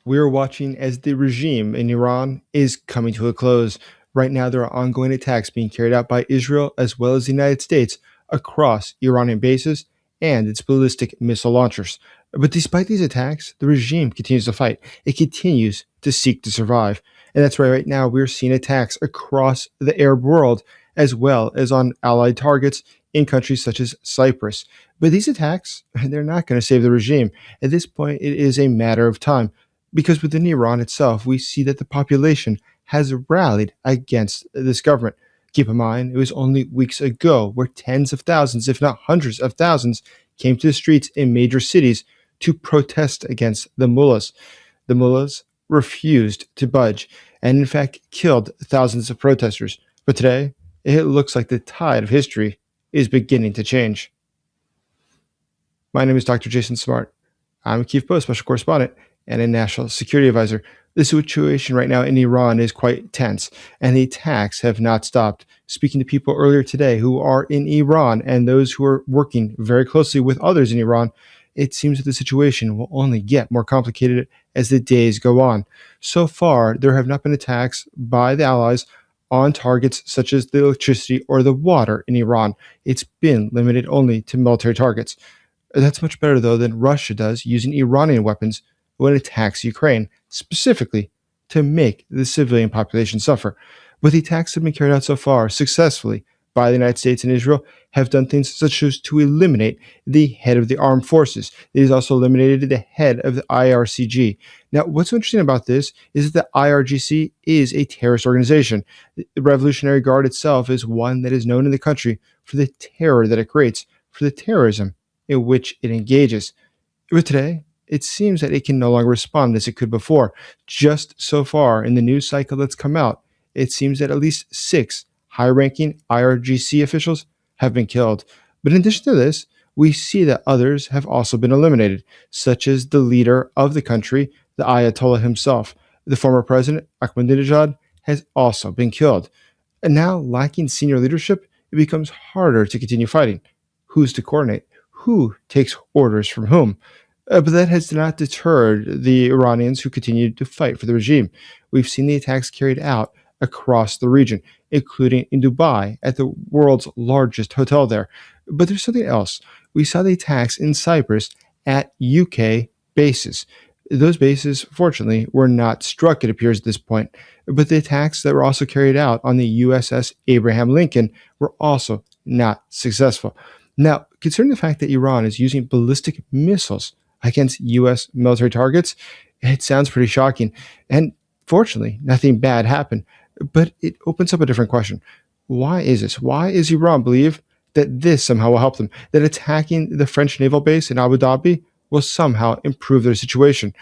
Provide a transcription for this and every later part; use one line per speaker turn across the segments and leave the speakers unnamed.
We are watching as the regime in Iran is coming to a close. Right now, there are ongoing attacks being carried out by Israel as well as the United States across Iranian bases and its ballistic missile launchers. But despite these attacks, the regime continues to fight. It continues to seek to survive. And that's why right now we're seeing attacks across the Arab world as well as on allied targets in countries such as Cyprus. But these attacks, they're not going to save the regime. At this point, it is a matter of time because within Iran itself, we see that the population has rallied against this government. Keep in mind, it was only weeks ago where tens of thousands, if not hundreds of thousands, came to the streets in major cities to protest against the mullahs. The mullahs refused to budge and, in fact, killed thousands of protesters. But today, it looks like the tide of history is beginning to change. My name is Dr. Jason Smart. I'm a Kyiv Post special correspondent and a national security advisor. The situation right now in Iran is quite tense, and the attacks have not stopped. Speaking to people earlier today who are in Iran and those who are working very closely with others in Iran, it seems that the situation will only get more complicated as the days go on. So far, there have not been attacks by the allies on targets such as the electricity or the water in Iran. It's been limited only to military targets. That's much better, though, than Russia does using Iranian weapons when it attacks Ukraine, specifically to make the civilian population suffer. But the attacks that have been carried out so far successfully by the United States and Israel have done things such as to eliminate the head of the armed forces. It has also eliminated the head of the IRCG. Now, what's so interesting about this is that the IRGC is a terrorist organization. The Revolutionary Guard itself is one that is known in the country for the terror that it creates, for the terrorism in which it engages. But today, it seems that it can no longer respond as it could before. Just so far in the news cycle that's come out, it seems that at least 6 high-ranking IRGC officials have been killed. But in addition to this, we see that others have also been eliminated, such as the leader of the country, the Ayatollah himself. The former president, Ahmadinejad, has also been killed. And now, lacking senior leadership, it becomes harder to continue fighting. Who's to coordinate? Who takes orders from whom? But that has not deterred the Iranians who continue to fight for the regime. We've seen the attacks carried out across the region, including in Dubai at the world's largest hotel there. But there's something else. We saw the attacks in Cyprus at UK bases. Those bases, fortunately, were not struck, it appears, at this point. But the attacks that were also carried out on the USS Abraham Lincoln were also not successful. Now, considering the fact that Iran is using ballistic missiles against U.S. military targets, it sounds pretty shocking. And fortunately, nothing bad happened. But it opens up a different question. Why is this? Why is Iran believe that this somehow will help them? That attacking the French naval base in Abu Dhabi will somehow improve their situation?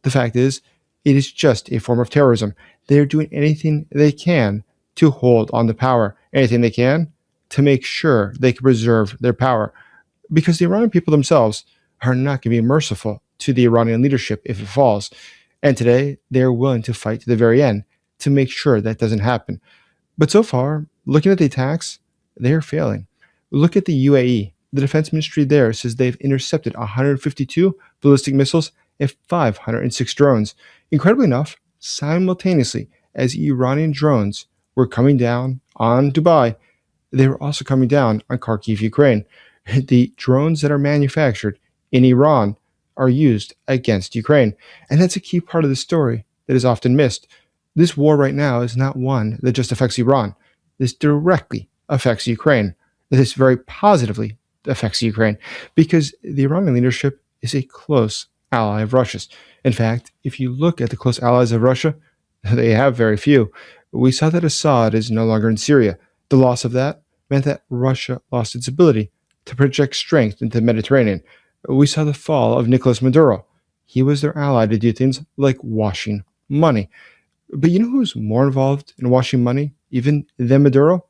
The fact is, it is just a form of terrorism. They're doing anything they can to hold on to power, anything they can to make sure they can preserve their power. Because the Iranian people themselves are not going to be merciful to the Iranian leadership if it falls. And today, they're willing to fight to the very end to make sure that doesn't happen. But so far, looking at the attacks, they're failing. Look at the UAE. The defense ministry there says they've intercepted 152 ballistic missiles and 506 drones. Incredibly enough, simultaneously as Iranian drones were coming down on Dubai, they were also coming down on Kharkiv, Ukraine. The drones that are manufactured in Iran are used against Ukraine. And that's a key part of the story that is often missed. This war right now is not one that just affects Iran. This directly affects Ukraine. This very positively affects Ukraine because the Iranian leadership is a close ally of Russia's. In fact, if you look at the close allies of Russia, they have very few. We saw that Assad is no longer in Syria. The loss of that meant that Russia lost its ability to project strength into the Mediterranean. We saw the fall of Nicolas Maduro. He was their ally to do things like washing money. But you know who's more involved in washing money, even than Maduro?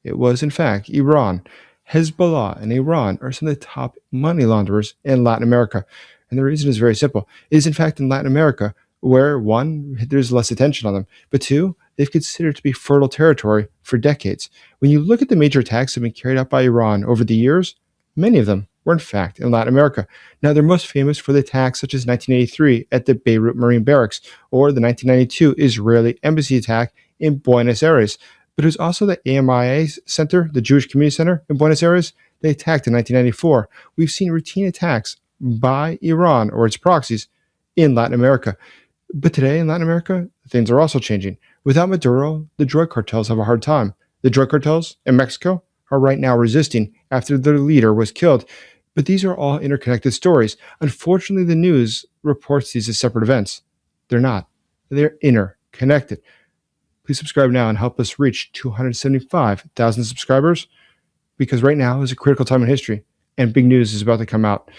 It was, in fact, Iran. Hezbollah and Iran are some of the top money launderers in Latin America. And the reason is very simple. It is, in fact, in Latin America where, one, there's less attention on them, but two, they've considered to be fertile territory for decades. When you look at the major attacks that have been carried out by Iran over the years, Many of them were in fact in Latin America. Now they're most famous for the attacks such as 1983 at the Beirut Marine Barracks or the 1992 Israeli embassy attack in Buenos Aires. But it was also the AMIA Center, the Jewish Community Center in Buenos Aires, they attacked in 1994. We've seen routine attacks by Iran or its proxies in Latin America. But today in Latin America, things are also changing. Without Maduro, the drug cartels have a hard time. The drug cartels in Mexico are right now resisting after their leader was killed. But these are all interconnected stories. Unfortunately, the news reports these as separate events. They're not. They're interconnected. Please subscribe now and help us reach 275,000 subscribers, because right now is a critical time in history and big news is about to come out.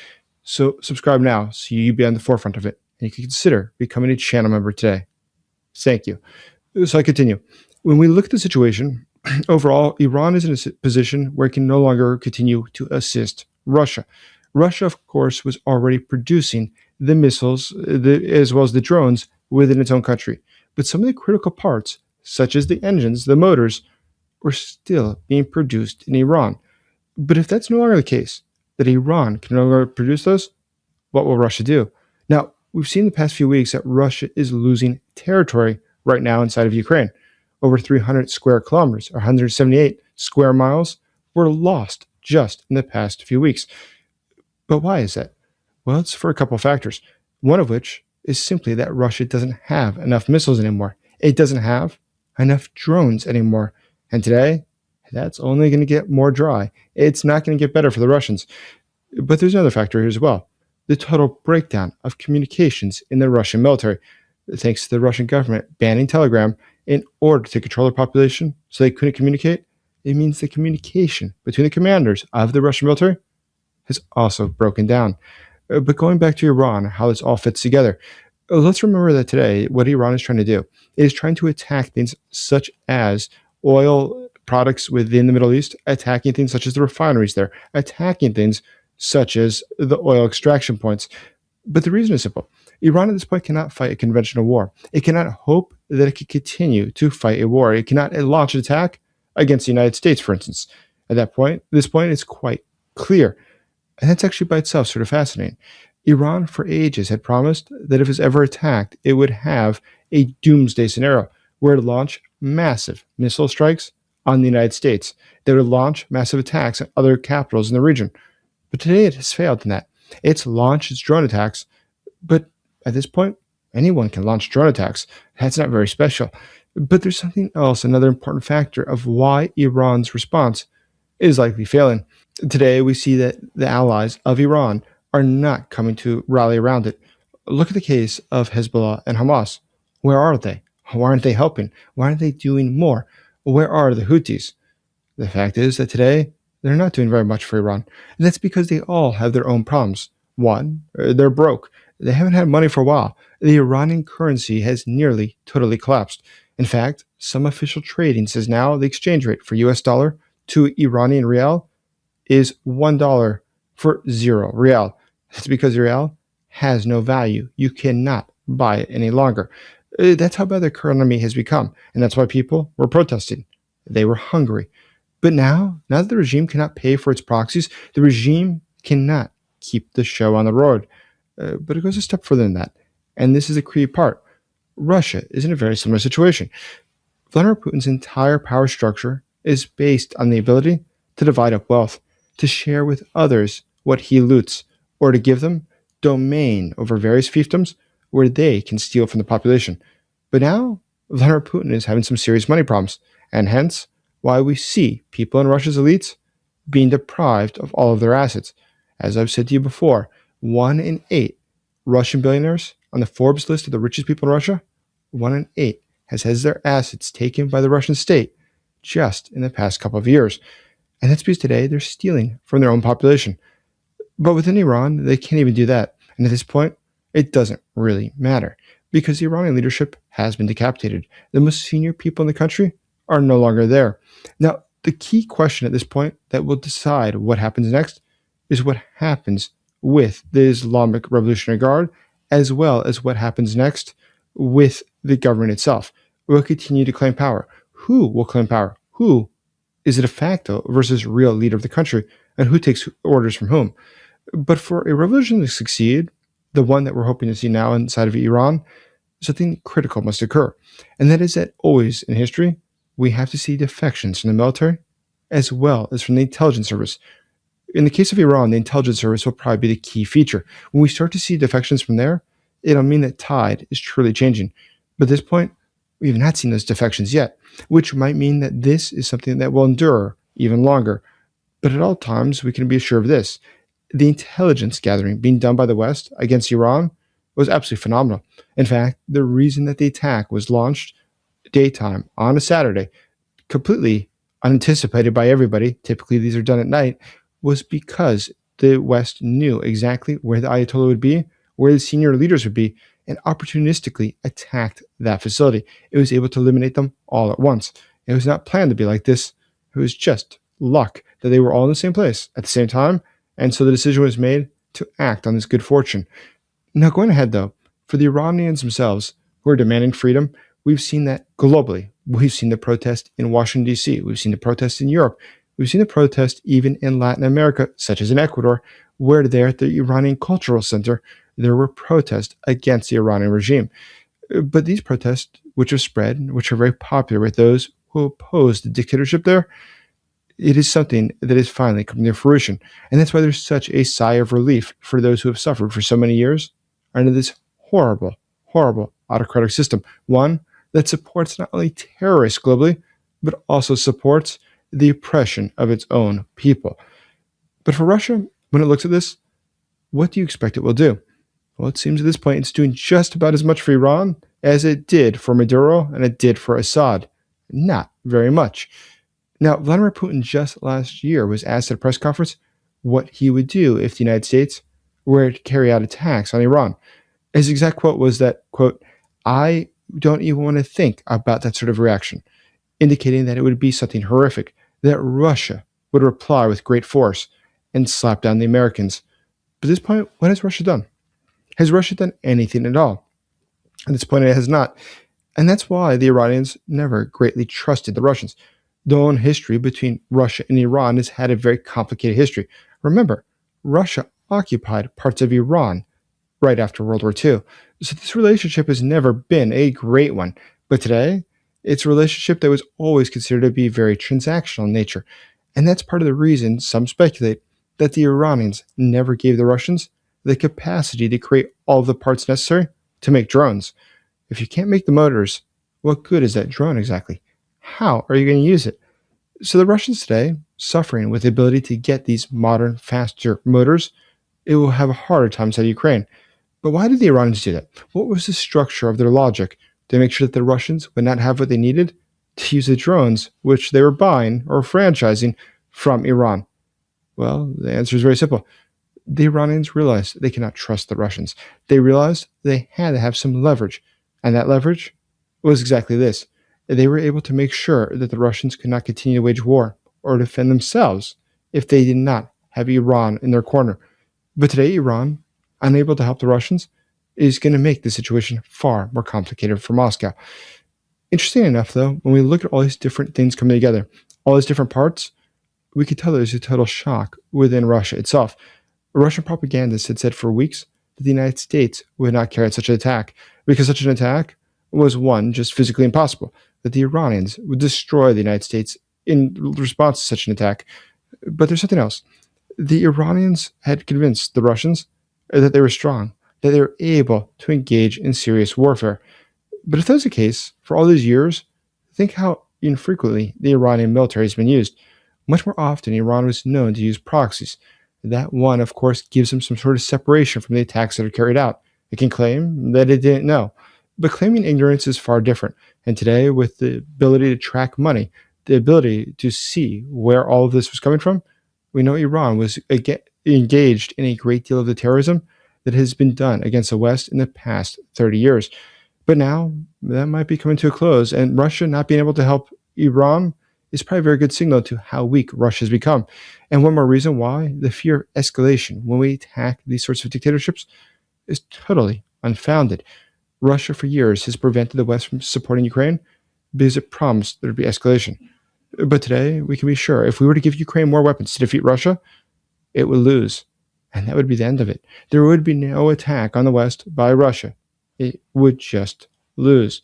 So subscribe now so you be on the forefront of it, and you can consider becoming a channel member today. Thank you. So I continue. When we look at the situation, overall, Iran is in a position where it can no longer continue to assist Russia. Russia, of course, was already producing the missiles as well as the drones within its own country. But some of the critical parts, such as the engines, the motors, were still being produced in Iran. But if that's no longer the case, that Iran can no longer produce those, what will Russia do? Now, we've seen the past few weeks that Russia is losing territory right now inside of Ukraine. Over 300 square kilometers, or 178 square miles, were lost just in the past few weeks. But why is that? Well, it's for a couple of factors. One of which is simply that Russia doesn't have enough missiles anymore. It doesn't have enough drones anymore. And today, that's only going to get more dry. It's not going to get better for the Russians. But there's another factor here as well. The total breakdown of communications in the Russian military. Thanks to the Russian government banning Telegram in order to control their population so they couldn't communicate, it means the communication between the commanders of the Russian military has also broken down. But going back to Iran, how this all fits together, let's remember that today, what Iran is trying to do is trying to attack things such as oil products within the Middle East, attacking things such as the refineries there, attacking things such as the oil extraction points. But the reason is simple. Iran at this point cannot fight a conventional war. It cannot hope that it can continue to fight a war. It cannot launch an attack against the United States, for instance. At this point, it's quite clear. And that's actually by itself sort of fascinating. Iran for ages had promised that if it was ever attacked, it would have a doomsday scenario where it would launch massive missile strikes on the United States. They would launch massive attacks on other capitals in the region. But today it has failed in that. It's launched its drone attacks, but at this point, anyone can launch drone attacks. That's not very special. But there's something else, another important factor of why Iran's response is likely failing. Today, we see that the allies of Iran are not coming to rally around it. Look at the case of Hezbollah and Hamas. Where are they? Why aren't they helping? Why aren't they doing more? Where are the Houthis? The fact is that today, they're not doing very much for Iran. And that's because they all have their own problems. One, they're broke. They haven't had money for a while. The Iranian currency has nearly totally collapsed. In fact, some official trading says now the exchange rate for US dollar to Iranian rial is $1 for 0 rial. That's because the rial has no value. You cannot buy it any longer. That's how bad their economy has become. And that's why people were protesting. They were hungry. But now that the regime cannot pay for its proxies, the regime cannot keep the show on the road. But it goes a step further than that. And this is a key part. Russia is in a very similar situation. Vladimir Putin's entire power structure is based on the ability to divide up wealth, to share with others what he loots, or to give them domain over various fiefdoms where they can steal from the population. But now, Vladimir Putin is having some serious money problems, and hence why we see people in Russia's elites being deprived of all of their assets. As I've said to you before, 1 in 8 Russian billionaires on the Forbes list of the richest people in Russia, 1 in 8 has had their assets taken by the Russian state just in the past couple of years. And that's because today they're stealing from their own population. But within Iran, they can't even do that. And at this point, it doesn't really matter because the Iranian leadership has been decapitated. The most senior people in the country are no longer there. Now, the key question at this point that will decide what happens next is what happens with the Islamic Revolutionary Guard, as well as what happens next with the government itself. Will continue to claim power. Who will claim power? Who is a de facto versus real leader of the country and who takes orders from whom. But for a revolution to succeed, the one that we're hoping to see now inside of Iran, something critical must occur. And that is that always in history, we have to see defections from the military as well as from the intelligence service. In the case of Iran, the intelligence service will probably be the key feature. When we start to see defections from there, it'll mean that tide is truly changing. But at this point, we have not seen those defections yet, which might mean that this is something that will endure even longer. But at all times, we can be assured of this. The intelligence gathering being done by the West against Iran was absolutely phenomenal. In fact, the reason that the attack was launched daytime on a Saturday, completely unanticipated by everybody, typically these are done at night, was because the West knew exactly where the Ayatollah would be, where the senior leaders would be, and opportunistically attacked that facility. It was able to eliminate them all at once. It was not planned to be like this. It was just luck that they were all in the same place at the same time, and so the decision was made to act on this good fortune. Now, going ahead, though, for the Iranians themselves who are demanding freedom, we've seen that globally. We've seen the protest in Washington, D.C. We've seen the protest in Europe. We've seen the protest even in Latin America, such as in Ecuador, where there at the Iranian Cultural Center, there were protests against the Iranian regime. But these protests, which have spread, which are very popular with those who oppose the dictatorship there, it is something that is finally coming to fruition. And that's why there's such a sigh of relief for those who have suffered for so many years under this horrible, horrible autocratic system. One that supports not only terrorists globally, but also supports the oppression of its own people. But for Russia, when it looks at this, what do you expect it will do? Well, it seems at this point it's doing just about as much for Iran as it did for Maduro and it did for Assad. Not very much. Now, Vladimir Putin just last year was asked at a press conference what he would do if the United States were to carry out attacks on Iran. His exact quote was that, quote, "I don't even want to think about that sort of reaction," indicating that it would be something horrific, that Russia would reply with great force and slap down the Americans. But at this point, what has Russia done? Has Russia done anything at all? At this point, it has not. And that's why the Iranians never greatly trusted the Russians. The own history between Russia and Iran has had a very complicated history. Remember, Russia occupied parts of Iran right after World War II. So this relationship has never been a great one. But today, it's a relationship that was always considered to be very transactional in nature. And that's part of the reason some speculate that the Iranians never gave the Russians the capacity to create all the parts necessary to make drones. If you can't make the motors, what good is that drone exactly? How are you going to use it? So the Russians today, suffering with the ability to get these modern, faster motors, it will have a harder time inside Ukraine. But why did the Iranians do that? What was the structure of their logic to make sure that the Russians would not have what they needed to use the drones which they were buying or franchising from Iran? Well, the answer is very simple. The Iranians realized they cannot trust the Russians. They realized they had to have some leverage, and that leverage was exactly this. They were able to make sure that the Russians could not continue to wage war or defend themselves if they did not have Iran in their corner. But today, Iran, unable to help the Russians, is going to make the situation far more complicated for Moscow. Interesting enough, though, when we look at all these different things coming together, all these different parts, we could tell there's a total shock within Russia itself. Russian propagandists had said for weeks that the United States would not carry out such an attack because such an attack was, one, just physically impossible, that the Iranians would destroy the United States in response to such an attack. But there's something else. The Iranians had convinced the Russians that they were strong, that they were able to engage in serious warfare. But if that's the case, for all these years, think how infrequently the Iranian military has been used. Much more often, Iran was known to use proxies. That one, of course, gives them some sort of separation from the attacks that are carried out. It can claim that it didn't know. But claiming ignorance is far different. And today, with the ability to track money, the ability to see where all of this was coming from, we know Iran was engaged in a great deal of the terrorism that has been done against the West in the past 30 years. But now, that might be coming to a close, and Russia not being able to help Iran is probably a very good signal to how weak Russia has become. And one more reason why the fear of escalation when we attack these sorts of dictatorships is totally unfounded. Russia for years has prevented the West from supporting Ukraine because it promised there would be escalation. But today, we can be sure if we were to give Ukraine more weapons to defeat Russia, it would lose. And that would be the end of it. There would be no attack on the West by Russia. It would just lose.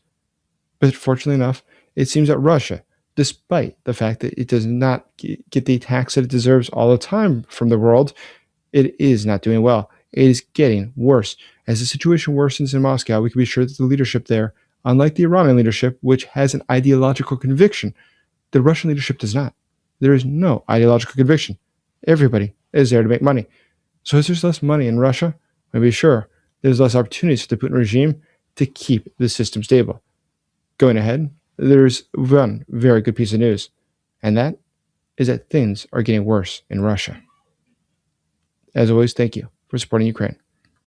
But fortunately enough, it seems that Russia, despite the fact that it does not get the attacks that it deserves all the time from the world, it is not doing well. It is getting worse. As the situation worsens in Moscow, we can be sure that the leadership there, unlike the Iranian leadership, which has an ideological conviction, the Russian leadership does not. There is no ideological conviction. Everybody is there to make money. So as there's less money in Russia, we can be sure there's less opportunities for the Putin regime to keep the system stable. Going ahead, there's one very good piece of news, and that is that things are getting worse in Russia. As always, thank you for supporting Ukraine.